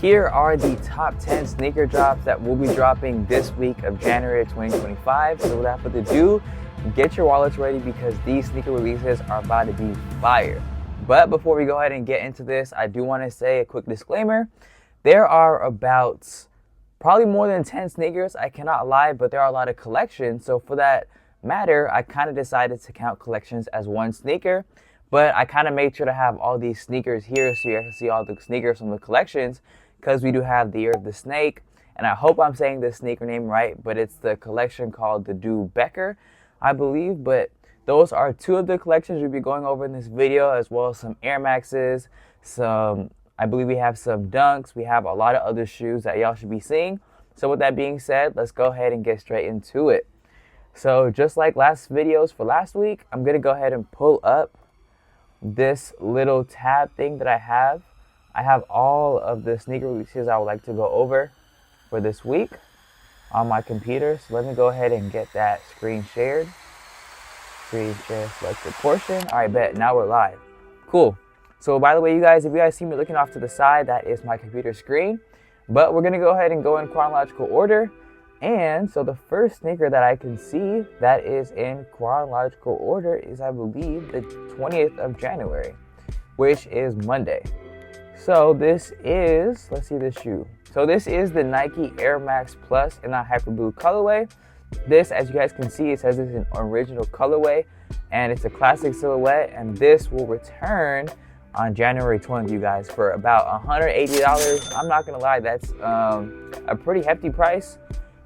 Here are the top 10 sneaker drops that will be dropping this week of January 2025. So without further ado, get your wallets ready because these sneaker releases are about to be fire. But before we go ahead and get into this, I do want to say a quick disclaimer. There are about probably more than 10 sneakers, I cannot lie, but there are a lot of collections. So for that matter, I kind of decided to count collections as one sneaker. But I kind of made sure to have all these sneakers here so you guys can see all the sneakers from the collections, because we do have the Year of the Snake, and I hope I'm saying the sneaker name right, but it's the collection called the Du Becker, I believe. But those are two of the collections we'll be going over in this video, as well as some Air Maxes, I believe we have some Dunks, we have a lot of other shoes that y'all should be seeing. So with that being said, let's go ahead and get straight into it. So just like last videos for last week, I'm going to go ahead and pull up this little tab thing that I have. I have all of the sneaker releases I would like to go over for this week on my computer. So let me go ahead and get that screen shared. Screen share selected portion. All right, bet. Now we're live. Cool. So by the way, you guys, if you guys see me looking off to the side, that is my computer screen. But we're going to go ahead and go in chronological order. And so the first sneaker that I can see that is in chronological order is, I believe, the 20th of January, which is Monday. So this is, let's see this shoe. So this is the Nike Air Max Plus in the Hyper Blue colorway. This, as you guys can see, it says it's an original colorway and it's a classic silhouette. And this will return on January 20th, you guys, for about $180. I'm not gonna lie, that's a pretty hefty price.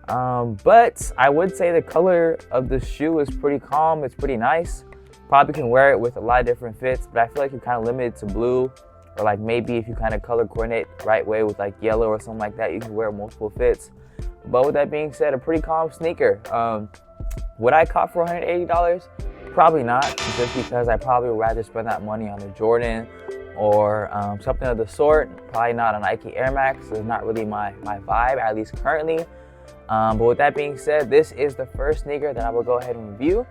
But I would say the color of the shoe is pretty calm. It's pretty nice. Probably can wear it with a lot of different fits, but I feel like you're kind of limited to blue. Or like maybe if you kind of color coordinate the right way with like yellow or something like that, you can wear multiple fits. But with that being said, a pretty calm sneaker. Would I cop for $180? Probably not, just because I probably would rather spend that money on a Jordan or something of the sort. Probably not a Nike Air Max. It's not really my vibe, at least currently. But with that being said, this is the first sneaker that I will go ahead and review.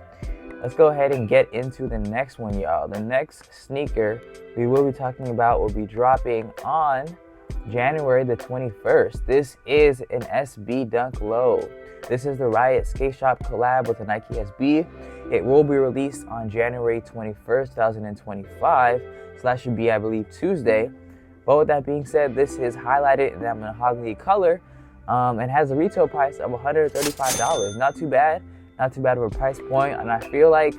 Let's go ahead and get into the next one, y'all. The next sneaker we will be talking about will be dropping on January the 21st. This is an SB Dunk Low. This is the Riot Skate Shop collab with the Nike SB. It will be released on January 21st, 2025. So that should be, I believe, Tuesday. But with that being said, this is highlighted in that mahogany color and has a retail price of $135. Not too bad. Not too bad of a price point, and I feel like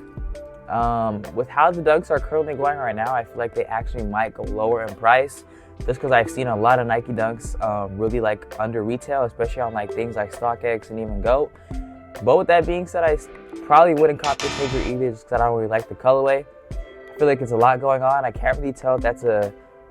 with how the Dunks are currently going right now, I feel like they actually might go lower in price, just because I've seen a lot of Nike Dunks really like under retail, especially on like things like StockX and even GOAT. But with that being said, I probably wouldn't cop this sneaker either, just because I don't really like the colorway. I feel like it's a lot going on. I can't really tell if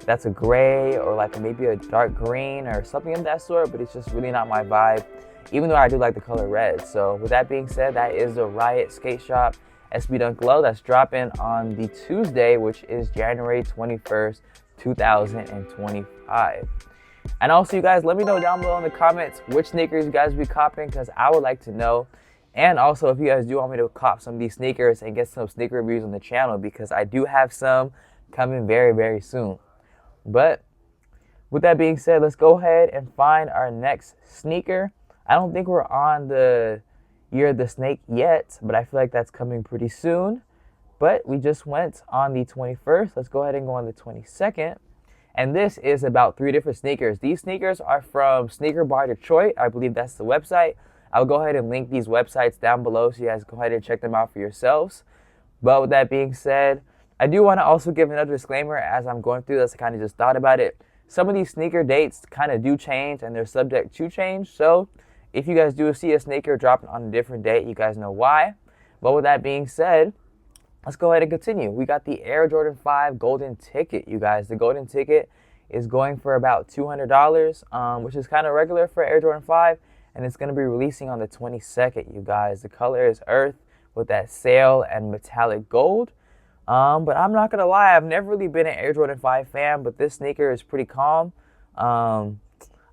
that's a gray or like maybe a dark green or something of that sort, but it's just really not my vibe, even though I do like the color red. So with that being said, that is the Riot Skate Shop SB Dunk Low that's dropping on the Tuesday, which is January 21st, 2025. And also, you guys, let me know down below in the comments which sneakers you guys will be copping, because I would like to know. And also, if you guys do want me to cop some of these sneakers and get some sneaker reviews on the channel, because I do have some coming very, very soon. But with that being said, let's go ahead and find our next sneaker. I don't think we're on the Year of the Snake yet, but I feel like that's coming pretty soon. But we just went on the 21st. Let's go ahead and go on the 22nd. And this is about 3 different sneakers. These sneakers are from Sneaker Bar Detroit. I believe that's the website. I'll go ahead and link these websites down below so you guys go ahead and check them out for yourselves. But with that being said, I do want to also give another disclaimer as I'm going through this. I kind of just thought about it. Some of these sneaker dates kind of do change and they're subject to change. So if you guys do see a sneaker dropping on a different date, you guys know why. But with that being said, let's go ahead and continue. We got the Air Jordan 5 Golden Ticket, you guys. The Golden Ticket is going for about $200, which is kind of regular for Air Jordan 5. And it's going to be releasing on the 22nd, you guys. The color is earth with that sail and metallic gold. But I'm not going to lie, I've never really been an Air Jordan 5 fan, but this sneaker is pretty calm.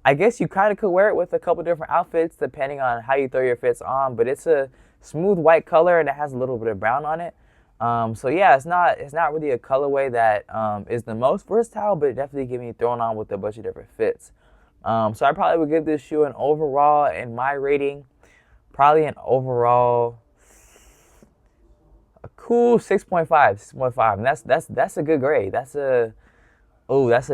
I guess you kind of could wear it with a couple different outfits depending on how you throw your fits on, but it's a smooth white color and it has a little bit of brown on it. So yeah, it's not really a colorway that is the most versatile, but it definitely can be thrown on with a bunch of different fits. So I probably would give this shoe an overall, in my rating, probably an overall a cool 6.5, 6.5. And that's a good grade. That's a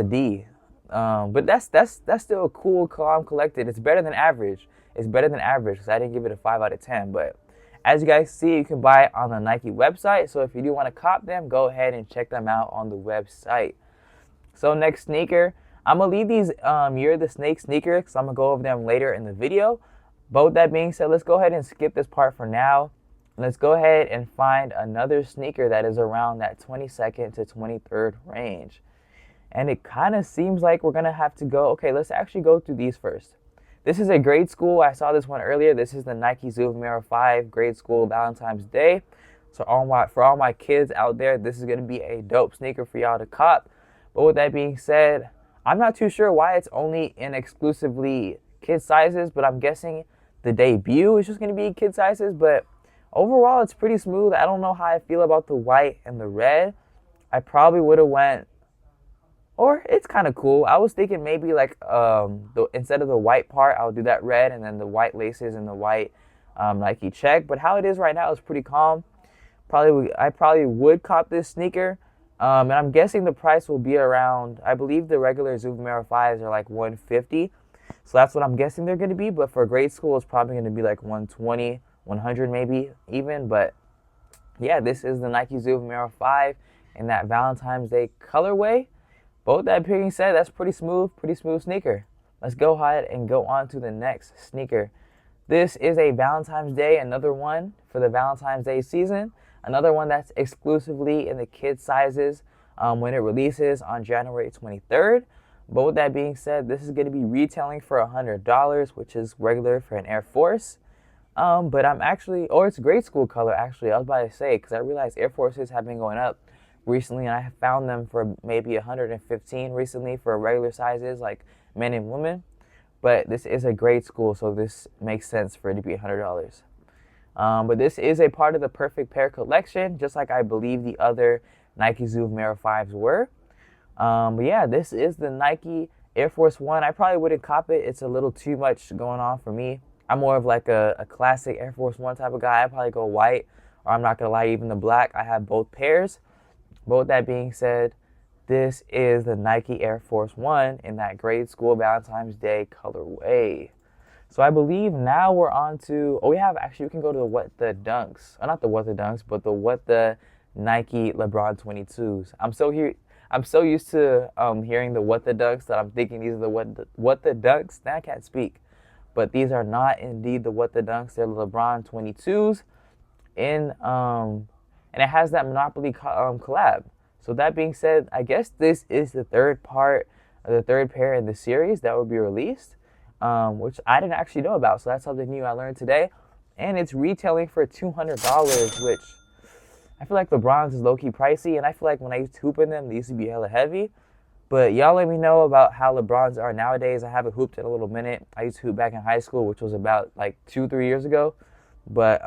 D. But that's still a cool, calm, collected. It's better than average. It's better than average because I didn't give it a 5 out of 10. But as you guys see, you can buy it on the Nike website. So if you do want to cop them, go ahead and check them out on the website. So next sneaker, I'm going to leave these Year the Snake sneakers because I'm going to go over them later in the video. But with that being said, let's go ahead and skip this part for now. Let's go ahead and find another sneaker that is around that 22nd to 23rd range. And it kind of seems like we're going to have to go. Okay, let's actually go through these first. This is a grade school. I saw this one earlier. This is the Nike Zoom Mirror 5 grade school Valentine's Day. So for all my kids out there, this is going to be a dope sneaker for y'all to cop. But with that being said, I'm not too sure why it's only in exclusively kid sizes, but I'm guessing the debut is just going to be kid sizes. But overall, it's pretty smooth. I don't know how I feel about the white and the red. I probably would have went, or it's kind of cool. I was thinking maybe like instead of the white part, I'll do that red and then the white laces and the white Nike check. But how it is right now is pretty calm. I probably would cop this sneaker. And I'm guessing the price will be around, I believe the regular Zoom Mirror 5s are like $150. So that's what I'm guessing they're going to be. But for grade school, it's probably going to be like $120, $100 maybe even. But yeah, this is the Nike Zoom Mirror 5 in that Valentine's Day colorway. But with that being said, that's pretty smooth sneaker. Let's go ahead and go on to the next sneaker. This is a Valentine's Day, another one for the Valentine's Day season. Another one that's exclusively in the kid sizes when it releases on January 23rd. But with that being said, this is going to be retailing for $100, which is regular for an Air Force. But I'm actually, or it's grade school color actually, I was about to say, because I realized Air Forces have been going up recently, and I have found them for maybe $115 recently for regular sizes, like men and women. But this is a grade school, so this makes sense for it to be $100. But this is a part of the Perfect Pair collection, just like I believe the other Nike Zoom Mirror 5s were. But yeah, this is the Nike Air Force One. I probably wouldn't cop it. It's a little too much going on for me. I'm more of like a classic Air Force One type of guy. I'd probably go white, or I'm not going to lie, even the black. I have both pairs. But with that being said, this is the Nike Air Force One in that grade school Valentine's Day colorway. So I believe now we're on to, we can go to the What the Dunks. Not the What the Dunks, but the What the Nike LeBron 22s. I'm so used to hearing the What the Dunks that I'm thinking these are the What the Dunks. Now I can't speak. But these are not indeed the What the Dunks. They're LeBron 22s. And it has that Monopoly collab. So that being said, I guess this is the third pair in the series that will be released. Which I didn't actually know about, so that's something new I learned today. And it's retailing for $200, which I feel like LeBron's is low-key pricey, and I feel like when I used to hoop in them, they used to be hella heavy. But y'all let me know about how LeBron's are nowadays. I haven't hooped in a little minute. I used to hoop back in high school, which was about like 2-3 years ago. But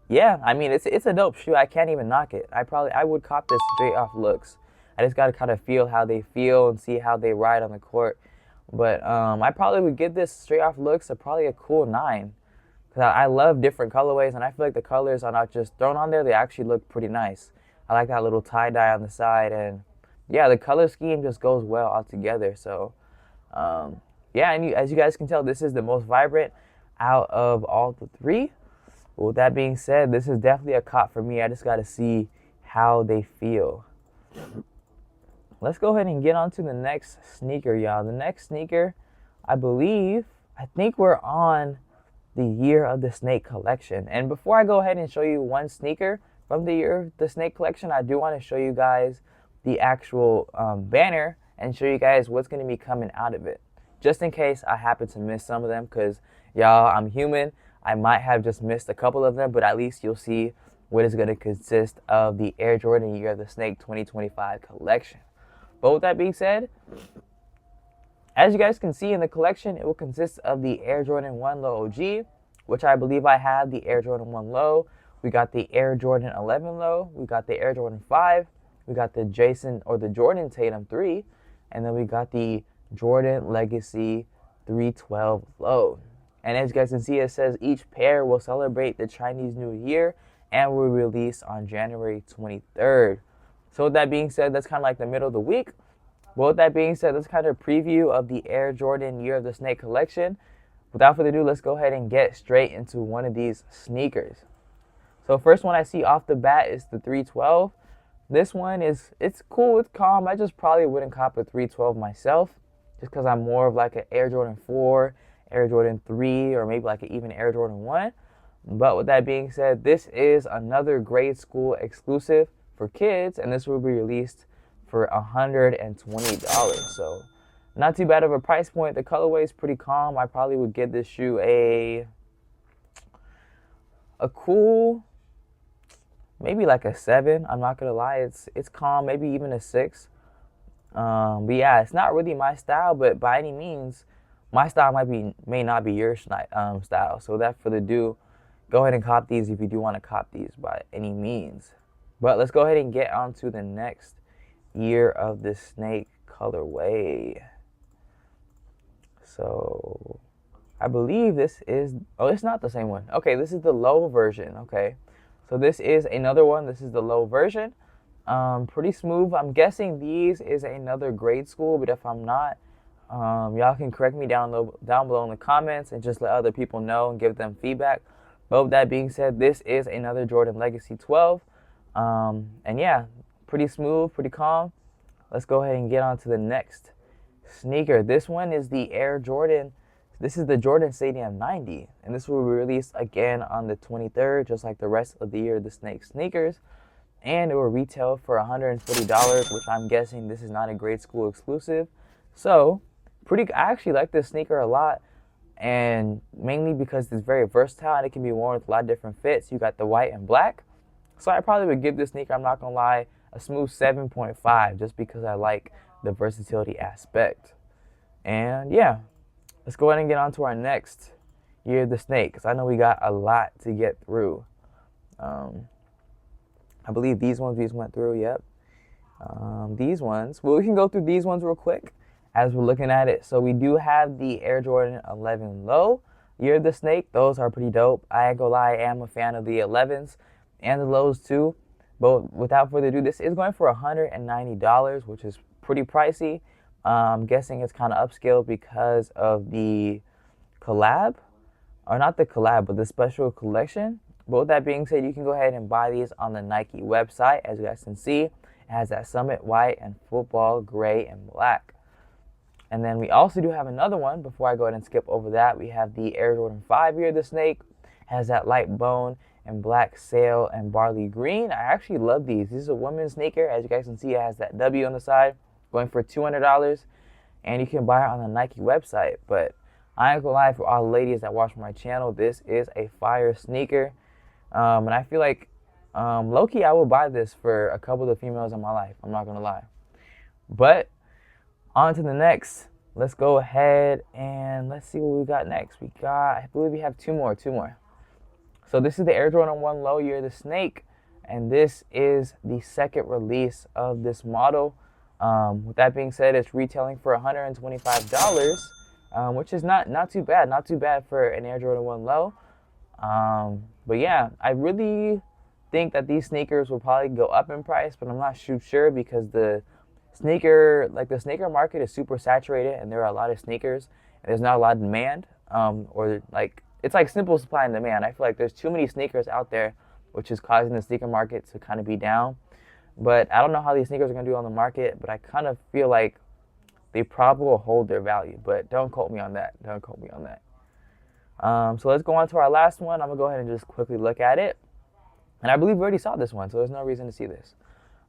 yeah, I mean, it's a dope shoe. I can't even knock it. I would cop this straight off looks. I just got to kind of feel how they feel and see how they ride on the court. But I probably would give this straight off looks probably a cool 9. Because I love different colorways, and I feel like the colors are not just thrown on there. They actually look pretty nice. I like that little tie-dye on the side. And yeah, the color scheme just goes well all together. So yeah, and as you guys can tell, this is the most vibrant out of all the three. But with that being said, this is definitely a cop for me. I just got to see how they feel. Let's go ahead and get on to the next sneaker, y'all. The next sneaker, I think we're on the Year of the Snake collection. And before I go ahead and show you one sneaker from the Year of the Snake collection, I do want to show you guys the actual banner and show you guys what's going to be coming out of it. Just in case I happen to miss some of them, because y'all, I'm human. I might have just missed a couple of them, but at least you'll see what is going to consist of the Air Jordan Year of the Snake 2025 collection. But with that being said, as you guys can see in the collection, it will consist of the Air Jordan 1 Low OG, which I believe I have the Air Jordan 1 Low. We got the Air Jordan 11 Low. We got the Air Jordan 5. We got the Jordan Tatum 3. And then we got the Jordan Legacy 312 Low. And as you guys can see, it says each pair will celebrate the Chinese New Year and will release on January 23rd. So with that being said, that's kind of like the middle of the week. But with that being said, that's kind of a preview of the Air Jordan Year of the Snake collection. Without further ado, let's go ahead and get straight into one of these sneakers. So first one I see off the bat is the 312. This one it's cool, it's calm. I just probably wouldn't cop a 312 myself, just because I'm more of like an Air Jordan 4, Air Jordan 3, or maybe like an even Air Jordan 1. But with that being said, this is another grade school exclusive for kids, and this will be released for $120. So not too bad of a price point. The colorway is pretty calm. I probably would give this shoe a cool, maybe like a 7. I'm not gonna lie, it's calm, maybe even a 6. But yeah, it's not really my style, but by any means, my style may not be your style. So without further ado, go ahead and cop these if you do want to cop these by any means. But let's go ahead and get on to the next Year of the Snake colorway. So I believe this is, oh, it's not the same one. Okay, this is the low version. Okay, so this is another one. This is the low version. Pretty smooth. I'm guessing these is another grade school, but if I'm not, y'all can correct me down below in the comments and just let other people know and give them feedback. But with that being said, this is another Jordan Legacy 12. And yeah, pretty smooth, pretty calm. Let's go ahead and get on to the next sneaker. This one is the Air Jordan. This is the Jordan Stadium 90, and this will be released again on the 23rd, just like the rest of the Year of the Snake sneakers. And it will retail for $140, which I'm guessing this is not a grade school exclusive. So I actually like this sneaker a lot, and mainly because it's very versatile and it can be worn with a lot of different fits. You got the white and black. So I probably would give this sneaker, I'm not gonna lie, a smooth 7.5, just because I like the versatility aspect. And yeah, let's go ahead and get on to our next Year of the Snake, because I know we got a lot to get through. I believe these ones we just went through, yep. These ones, well, we can go through these ones real quick as we're looking at it. So we do have the Air Jordan 11 Low, Year of the Snake. Those are pretty dope. I ain't gonna lie, I am a fan of the 11s and the lows too. But without further ado, this is going for $190, which is pretty pricey. I'm guessing it's kind of upscale because of the collab, or not the collab, but the special collection. But with that being said, you can go ahead and buy these on the Nike website. As you guys can see, it has that Summit white and football gray and black. And then we also do have another one. Before I go ahead and skip over that, we have the Air Jordan 5 Year of the Snake. It has that light bone and black sail and barley green. I actually love these. This is a women's sneaker. As you guys can see, it has that W on the side, going for $200. And you can buy it on the Nike website. But I ain't gonna lie, for all the ladies that watch my channel, this is a fire sneaker. And I feel like, low-key, I would buy this for a couple of the females in my life. I'm not gonna lie. But on to the next. Let's go ahead and let's see what we got next. I believe we have two more. So this is the Air Jordan 1 Low Year of the Snake, and this is the second release of this model. With that being said, it's retailing for $125, which is not too bad. Not too bad for an Air Jordan 1 Low. But yeah, I really think that these sneakers will probably go up in price, but I'm not too sure because the sneaker market is super saturated, and there are a lot of sneakers, and there's not a lot of demand. Or like, it's like simple supply and demand. I feel like there's too many sneakers out there, which is causing the sneaker market to kind of be down. But I don't know how these sneakers are going to do on the market, but I kind of feel like they probably will hold their value. But don't quote me on that. So let's go on to our last one. I'm going to go ahead and just quickly look at it. And I believe we already saw this one, so there's no reason to see this.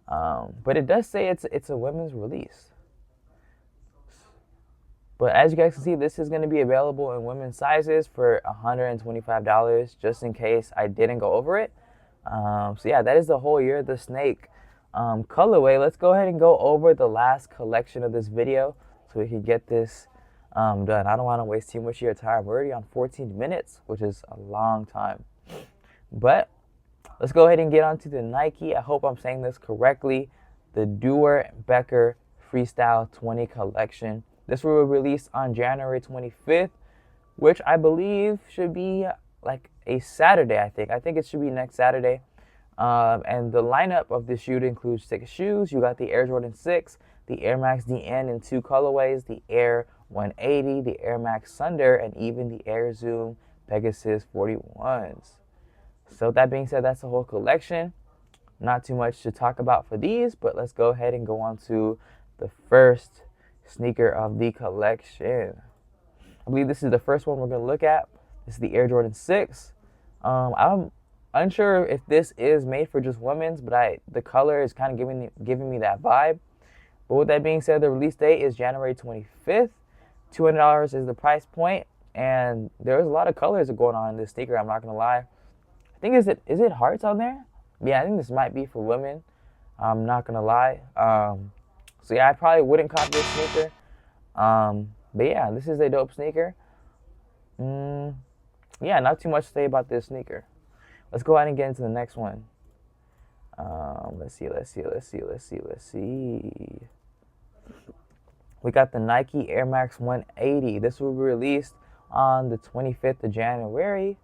But it does say it's a women's release. But as you guys can see, this is going to be available in women's sizes for $125, just in case I didn't go over it. So yeah, that is the whole Year of the Snake colorway. Let's go ahead and go over the last collection of this video so we can get this done. I don't want to waste too much of your time. We're already on 14 minutes, which is a long time. But let's go ahead and get on to the Nike, I hope I'm saying this correctly, the Doer Becker Freestyle 20 collection. This will be released on January 25th, which I believe should be like a Saturday, I think it should be next Saturday. And the lineup of this shoe includes 6 shoes. You got the Air Jordan 6, the Air Max DN in 2 colorways, the Air 180, the Air Max Thunder, and even the Air Zoom Pegasus 41s. So with that being said, that's the whole collection. Not too much to talk about for these, but let's go ahead and go on to the first sneaker of the collection. I believe this is the first one we're going to look at. This is the Air Jordan 6. I'm unsure if this is made for just women's, but the color is kind of giving me that vibe. But with that being said, the release date is January 25th. $200 is the price point, and there's a lot of colors going on in this sneaker. I'm not going to lie. I think is it hearts on there? Yeah, I think this might be for women. I'm not going to lie. So yeah, I probably wouldn't cop this sneaker. But yeah, this is a dope sneaker. Yeah, not too much to say about this sneaker. Let's go ahead and get into the next one. Let's see. We got the Nike Air Max 180. This will be released on the 25th of January.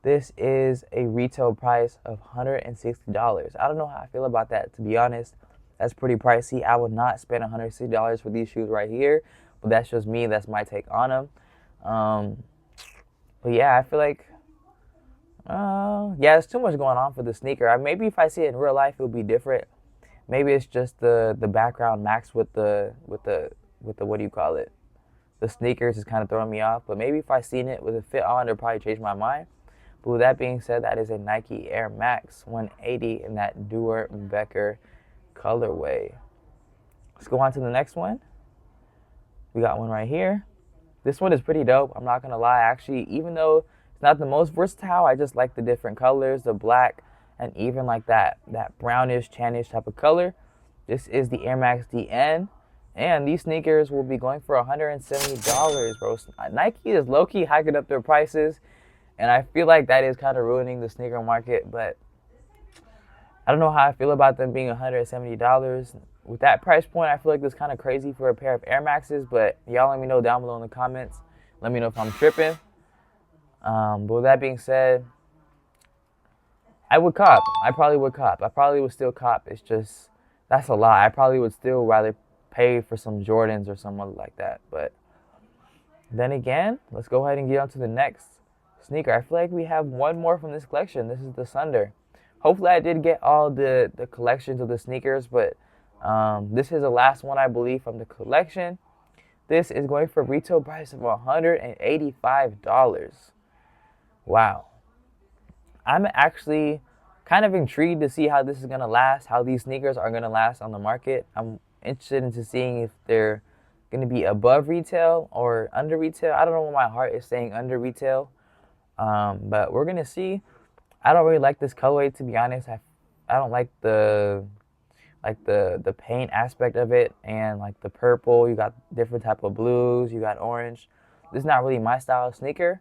This is a retail price of $160. I don't know how I feel about that, to be honest. That's pretty pricey. I would not spend $160 for these shoes right here, but that's just me. That's my take on them. But yeah, I feel like, yeah, there's too much going on for the sneaker. Maybe if I see it in real life, it'll be different. Maybe it's just the background max with the what do you call it? The sneakers is kind of throwing me off. But maybe if I seen it with a fit on, it'll probably change my mind. But with that being said, that is a Nike Air Max 180 in that Duer Becker colorway. Let's go on to the next one. We got one right here. This one is pretty dope. I'm not gonna lie. Actually, even though it's not the most versatile, I just like the different colors, the black, and even like that brownish, tannish type of color. This is the Air Max DN, and these sneakers will be going for $170, bro. Nike is low-key hiking up their prices, and I feel like that is kind of ruining the sneaker market, but I don't know how I feel about them being $170. With that price point, I feel like it's kind of crazy for a pair of Air Maxes, but y'all let me know down below in the comments. Let me know if I'm tripping. But with that being said, I would cop. I probably would cop. I probably would still cop. It's just, that's a lot. I probably would still rather pay for some Jordans or something like that. But then again, let's go ahead and get on to the next sneaker. I feel like we have one more from this collection. This is the Thunder. Hopefully I did get all the collections of the sneakers, but this is the last one, I believe, from the collection. This is going for a retail price of $185. Wow. I'm actually kind of intrigued to see how this is going to last, how these sneakers are going to last on the market. I'm interested into seeing if they're going to be above retail or under retail. I don't know why my heart is saying under retail, but we're going to see. I don't really like this colorway, to be honest. I don't like the paint aspect of it, and like the purple. You got different type of blues. You got orange. This is not really my style of sneaker.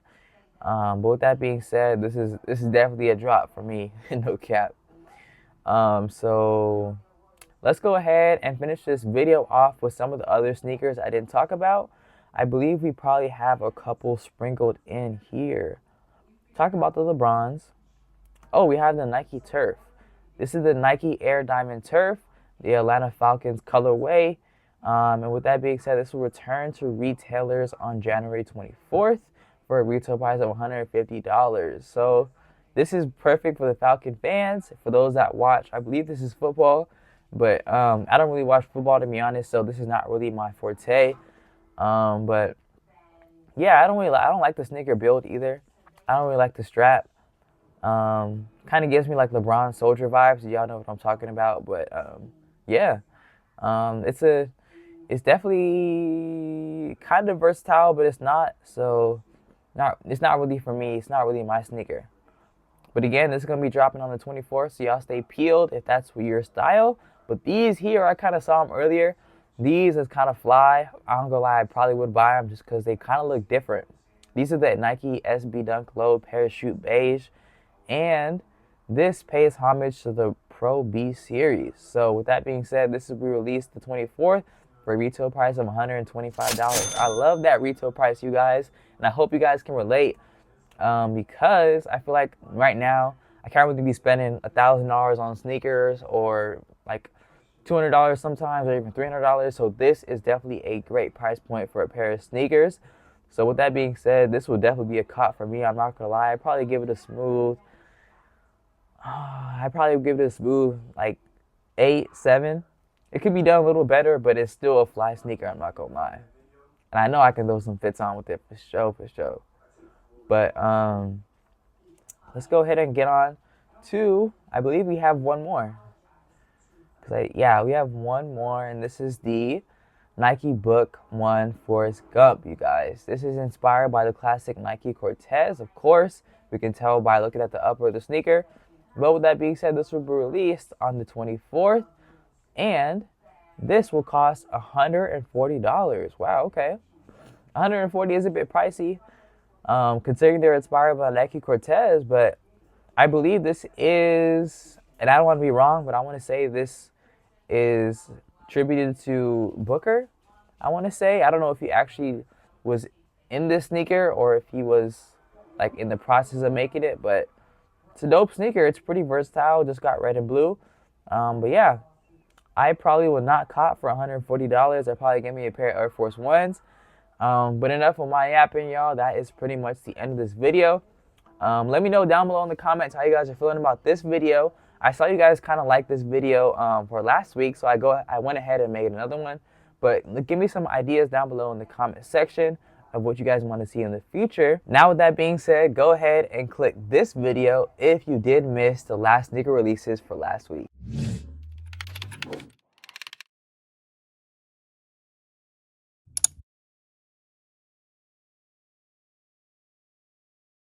But with that being said, this is definitely a drop for me. No cap. So let's go ahead and finish this video off with some of the other sneakers I didn't talk about. I believe we probably have a couple sprinkled in here. Talk about the LeBrons. Oh, we have the Nike Turf. This is the Nike Air Diamond Turf, the Atlanta Falcons colorway. And with that being said, this will return to retailers on January 24th for a retail price of $150. So this is perfect for the Falcon fans, for those that watch. I believe this is football, but I don't really watch football, to be honest, so this is not really my forte. But yeah, I don't like the sneaker build either. I don't really like the strap. Kind of gives me like LeBron Soldier vibes. Y'all know what I'm talking about. But yeah, it's definitely kind of versatile, but it's not. So it's not really for me. It's not really my sneaker. But again, this is gonna be dropping on the 24th, so y'all stay peeled if that's your style. But these here, I kind of saw them earlier. These is kind of fly. I'm gonna lie, I probably would buy them just because they kind of look different. These are the Nike SB Dunk Low Parachute Beige. And this pays homage to the Pro B series. So with that being said, this will be released the 24th. for a retail price of $125. I love that retail price, you guys, and I hope you guys can relate because I feel like right now I can't really be spending $1,000 on sneakers or like $200 sometimes or even $300. So this is definitely a great price point for a pair of sneakers. So with that being said, this will definitely be a cop for me. I'm not gonna lie. I'd probably give it a smooth like 8, 7. It could be done a little better, but it's still a fly sneaker. I'm not gonna lie. And I know I can throw some fits on with it for sure. But let's go ahead and get on to, I believe we have one more. We have one more, and this is the Nike Book 1 Forrest Gump, you guys. This is inspired by the classic Nike Cortez, of course. We can tell by looking at the upper of the sneaker. But with that being said, this will be released on the 24th, and this will cost $140. Wow, okay. $140 is a bit pricey, considering they're inspired by Nike Cortez, but I believe this is, and I don't want to be wrong, but I want to say this is attributed to Booker. I want to say, I don't know if he actually was in this sneaker or if he was like in the process of making it, but it's a dope sneaker. It's pretty versatile. Just got red and blue. But yeah, I probably would not cop for $140. I'd probably give me a pair of Air Force Ones. But enough of my yapping, y'all. That is pretty much the end of this video. Let me know down below in the comments how you guys are feeling about this video. I saw you guys kind of like this video for last week, so I went ahead and made another one. But give me some ideas down below in the comment section of what you guys want to see in the future. Now with that being said, go ahead and click this video if you did miss the last sneaker releases for last week.